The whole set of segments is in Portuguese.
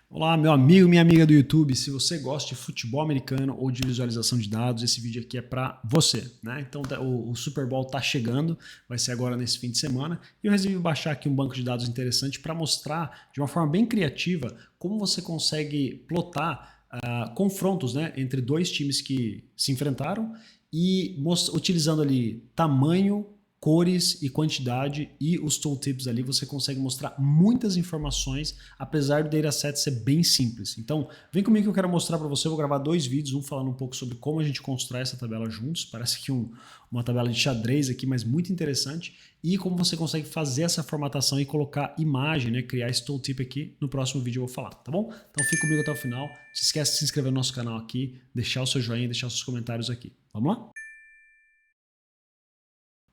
Olá, meu amigo, minha amiga do YouTube. Se você gosta de futebol americano ou de visualização de dados, esse vídeo aqui é para você, né? Então, o Super Bowl tá chegando, vai ser agora nesse fim de semana, e eu resolvi baixar aqui um banco de dados interessante para mostrar de uma forma bem criativa como você consegue plotar confrontos, né, entre dois times que se enfrentaram e utilizando ali tamanho, cores e quantidade e os tooltips ali, você consegue mostrar muitas informações, apesar do dataset ser bem simples. Então, vem comigo que eu quero mostrar para você. Eu vou gravar dois vídeos, um falando um pouco sobre como a gente constrói essa tabela juntos. Parece que uma tabela de xadrez aqui, mas muito interessante. E como você consegue fazer essa formatação e colocar imagem, né? Criar esse tooltip aqui. No próximo vídeo eu vou falar, tá bom? Então fica comigo até o final. Não se esquece de se inscrever no nosso canal aqui, deixar o seu joinha, deixar os seus comentários aqui. Vamos lá?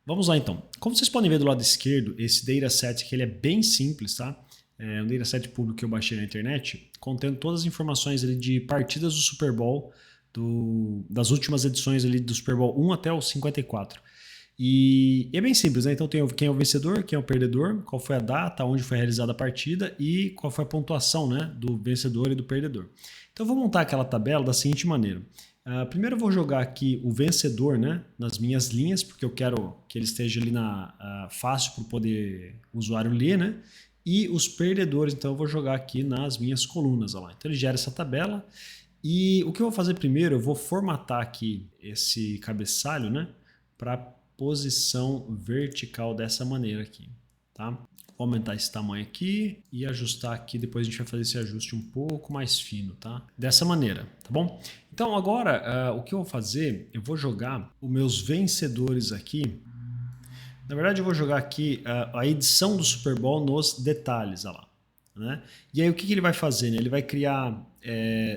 Vamos lá então. Como vocês podem ver do lado esquerdo, esse dataset aqui ele é bem simples, tá? É um dataset público que eu baixei na internet, contendo todas as informações ali de partidas do Super Bowl, das últimas edições ali do Super Bowl 1 até o 54. E é bem simples, né? Então tem quem é o vencedor, quem é o perdedor, qual foi a data, onde foi realizada a partida e qual foi a pontuação, né, do vencedor e do perdedor. Então eu vou montar aquela tabela da seguinte maneira. Primeiro eu vou jogar aqui o vencedor, né, nas minhas linhas, porque eu quero que ele esteja ali fácil para o usuário ler, né? E os perdedores, então eu vou jogar aqui nas minhas colunas. Ó lá. Então ele gera essa tabela. E o que eu vou fazer primeiro, eu vou formatar aqui esse cabeçalho, né, para posição vertical dessa maneira aqui, tá? Vou aumentar esse tamanho aqui e ajustar aqui, depois a gente vai fazer esse ajuste um pouco mais fino, tá? Dessa maneira, tá bom? Então agora, o que eu vou fazer, eu vou jogar os meus vencedores aqui. Na verdade eu vou jogar aqui a edição do Super Bowl nos detalhes, olha lá. Né? E aí o que ele vai fazer? Né? Ele vai criar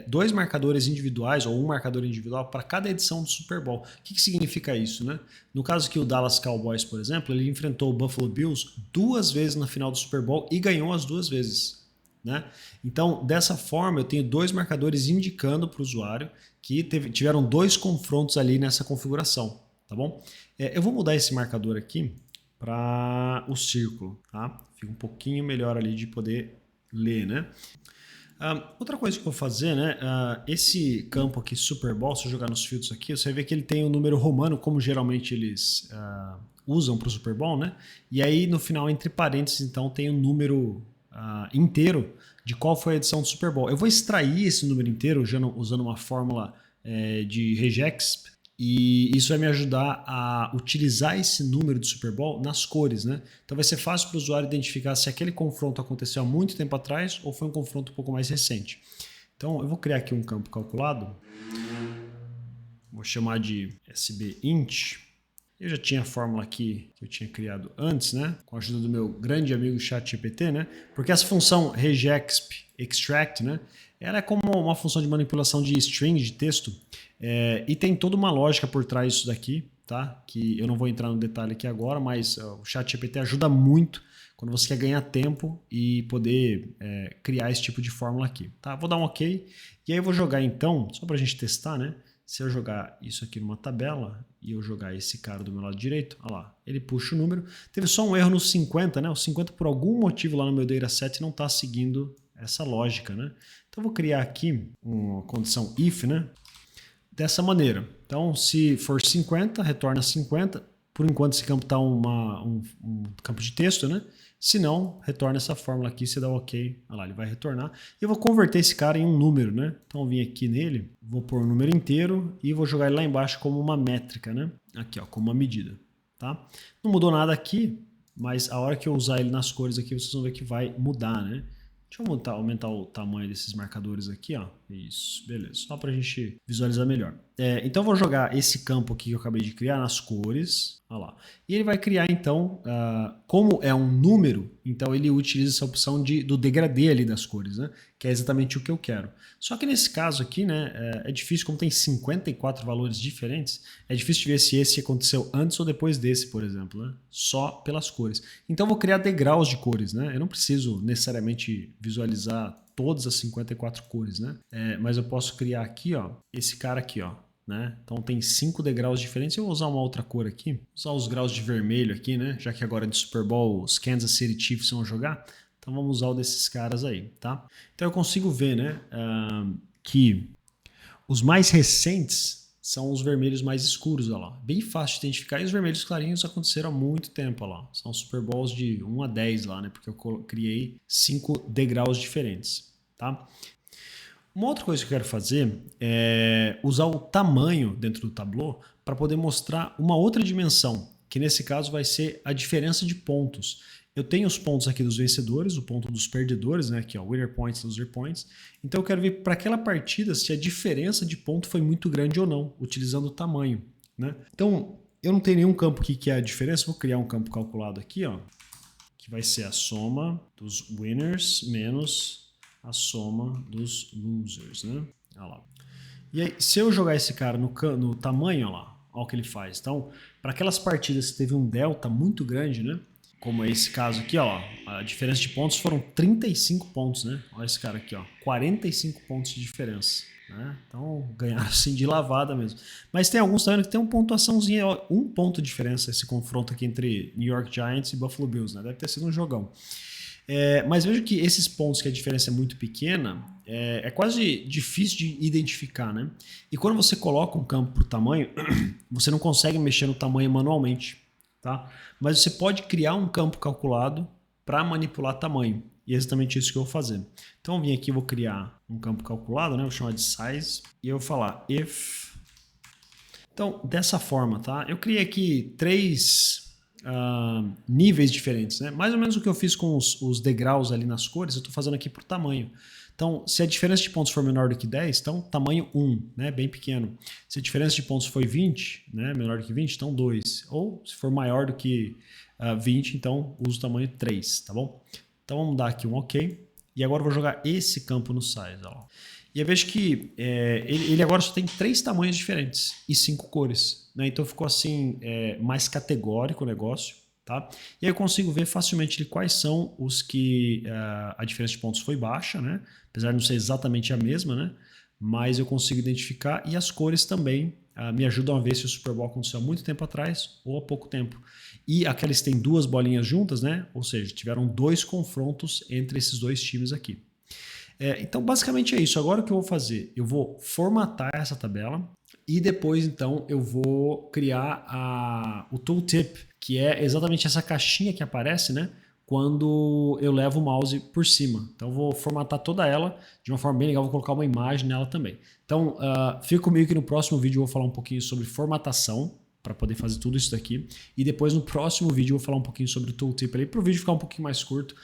dois marcadores individuais ou um marcador individual para cada edição do Super Bowl. O que significa isso? Né? No caso aqui o Dallas Cowboys, por exemplo, ele enfrentou o Buffalo Bills duas vezes na final do Super Bowl e ganhou as duas vezes. Né? Então, dessa forma, eu tenho dois marcadores indicando para o usuário que tiveram dois confrontos ali nessa configuração. Tá bom? Eu vou mudar esse marcador aqui para o círculo. Tá? Fica um pouquinho melhor ali de poder ler, né? Outra coisa que eu vou fazer, né? Esse campo aqui, Super Bowl, se eu jogar nos filtros aqui, você vai ver que ele tem o número romano, como geralmente eles usam para o Super Bowl, né? E aí no final, entre parênteses, então, tem o número inteiro de qual foi a edição do Super Bowl. Eu vou extrair esse número inteiro usando uma fórmula de regex. E isso vai me ajudar a utilizar esse número do Super Bowl nas cores, né? Então vai ser fácil para o usuário identificar se aquele confronto aconteceu há muito tempo atrás ou foi um confronto um pouco mais recente. Então eu vou criar aqui um campo calculado. Vou chamar de SBInt. Eu já tinha a fórmula aqui que eu tinha criado antes, né? Com a ajuda do meu grande amigo ChatGPT, né? Porque essa função regexp extract, né? Ela é como uma função de manipulação de string, de texto, e tem toda uma lógica por trás disso daqui, tá? Que eu não vou entrar no detalhe aqui agora, mas o ChatGPT ajuda muito quando você quer ganhar tempo e poder criar esse tipo de fórmula aqui, tá? Vou dar um OK e aí eu vou jogar então, só para a gente testar, né? Se eu jogar isso aqui numa tabela e eu jogar esse cara do meu lado direito, olha lá, ele puxa o número. Teve só um erro no 50, né? O 50 por algum motivo lá no meu dataset não está seguindo essa lógica, né? Então eu vou criar aqui uma condição if, né? Dessa maneira. Então se for 50, retorna 50. Por enquanto esse campo está um campo de texto, né? Se não, retorna essa fórmula aqui, você dá um OK, olha lá, ele vai retornar. E eu vou converter esse cara em um número, né? Então eu vim aqui nele, vou pôr o número inteiro e vou jogar ele lá embaixo como uma métrica, né? Aqui, ó, como uma medida, tá? Não mudou nada aqui, mas a hora que eu usar ele nas cores aqui, vocês vão ver que vai mudar, né? Deixa eu aumentar o tamanho desses marcadores aqui, ó. Isso, beleza. Só para a gente visualizar melhor. Então eu vou jogar esse campo aqui que eu acabei de criar nas cores. Olha lá. E ele vai criar, então, como é um número, então ele utiliza essa opção do degradê ali das cores, né? Que é exatamente o que eu quero. Só que nesse caso aqui, né, é difícil, como tem 54 valores diferentes, é difícil de ver se esse aconteceu antes ou depois desse, por exemplo, né? Só pelas cores. Então eu vou criar degraus de cores, né? Eu não preciso necessariamente visualizar todas as 54 cores, né? Mas eu posso criar aqui, ó, esse cara aqui, ó. Né? Então tem 5 degraus diferentes. Eu vou usar uma outra cor aqui, usar os graus de vermelho aqui, né? Já que agora de Super Bowl os Kansas City Chiefs vão jogar. Então vamos usar o desses caras aí, tá? Então eu consigo ver, né, que os mais recentes são os vermelhos mais escuros, olha lá. Bem fácil de identificar, e os vermelhos clarinhos aconteceram há muito tempo, olha lá. São Super Bowls de 1 a 10 lá, né? Porque eu criei 5 degraus diferentes, tá? Uma outra coisa que eu quero fazer é usar o tamanho dentro do Tableau para poder mostrar uma outra dimensão, que nesse caso vai ser a diferença de pontos. Eu tenho os pontos aqui dos vencedores, o ponto dos perdedores, né? Aqui, ó, winner points, loser points. Então eu quero ver para aquela partida se a diferença de ponto foi muito grande ou não, utilizando o tamanho, né? Então eu não tenho nenhum campo aqui que é a diferença, vou criar um campo calculado aqui, ó, que vai ser a soma dos winners menos a soma dos losers, né? Olha lá. E aí, se eu jogar esse cara no tamanho, olha lá, olha o que ele faz. Então, para aquelas partidas que teve um delta muito grande, né? Como é esse caso aqui, ó, a diferença de pontos foram 35 pontos, né? Olha esse cara aqui, ó, 45 pontos de diferença, né? Então, ganharam assim de lavada mesmo. Mas tem alguns também que tem uma pontuaçãozinha, ó, 1 ponto de diferença esse confronto aqui entre New York Giants e Buffalo Bills, né? Deve ter sido um jogão. Mas vejo que esses pontos que a diferença é muito pequena, é quase difícil de identificar, né? E quando você coloca um campo por tamanho, você não consegue mexer no tamanho manualmente, tá? Mas você pode criar um campo calculado para manipular tamanho. E é exatamente isso que eu vou fazer. Então eu vim aqui, vou criar um campo calculado, né? Vou chamar de size e eu vou falar if. Então, dessa forma, tá? Eu criei aqui 3 níveis diferentes, né? Mais ou menos o que eu fiz com os degraus ali nas cores, eu estou fazendo aqui por tamanho. Então, se a diferença de pontos for menor do que 10, então tamanho 1, né? Bem pequeno. Se a diferença de pontos for 20, né? Menor do que 20, então 2. Ou se for maior do que 20, então uso o tamanho 3, tá bom? Então vamos dar aqui um OK. E agora eu vou jogar esse campo no size, ó. E eu vejo que ele agora só tem 3 tamanhos diferentes e 5 cores, né? Então ficou assim mais categórico o negócio, tá? E aí eu consigo ver facilmente quais são os que a diferença de pontos foi baixa, né? Apesar de não ser exatamente a mesma, né? Mas eu consigo identificar, e as cores também me ajudam a ver se o Super Bowl aconteceu há muito tempo atrás ou há pouco tempo. E aqueles têm 2 bolinhas juntas, né? Ou seja, tiveram 2 confrontos entre esses 2 times aqui. Então, basicamente é isso. Agora o que eu vou fazer? Eu vou formatar essa tabela e depois, então, eu vou criar o tooltip, que é exatamente essa caixinha que aparece, né? Quando eu levo o mouse por cima. Então, eu vou formatar toda ela de uma forma bem legal. Vou colocar uma imagem nela também. Então, fica comigo que no próximo vídeo eu vou falar um pouquinho sobre formatação, para poder fazer tudo isso daqui. E depois no próximo vídeo eu vou falar um pouquinho sobre o tooltip ali, para o vídeo ficar um pouquinho mais curto,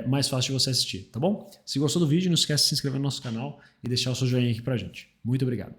mais fácil de você assistir, tá bom? Se gostou do vídeo, não esquece de se inscrever no nosso canal e deixar o seu joinha aqui pra gente. Muito obrigado.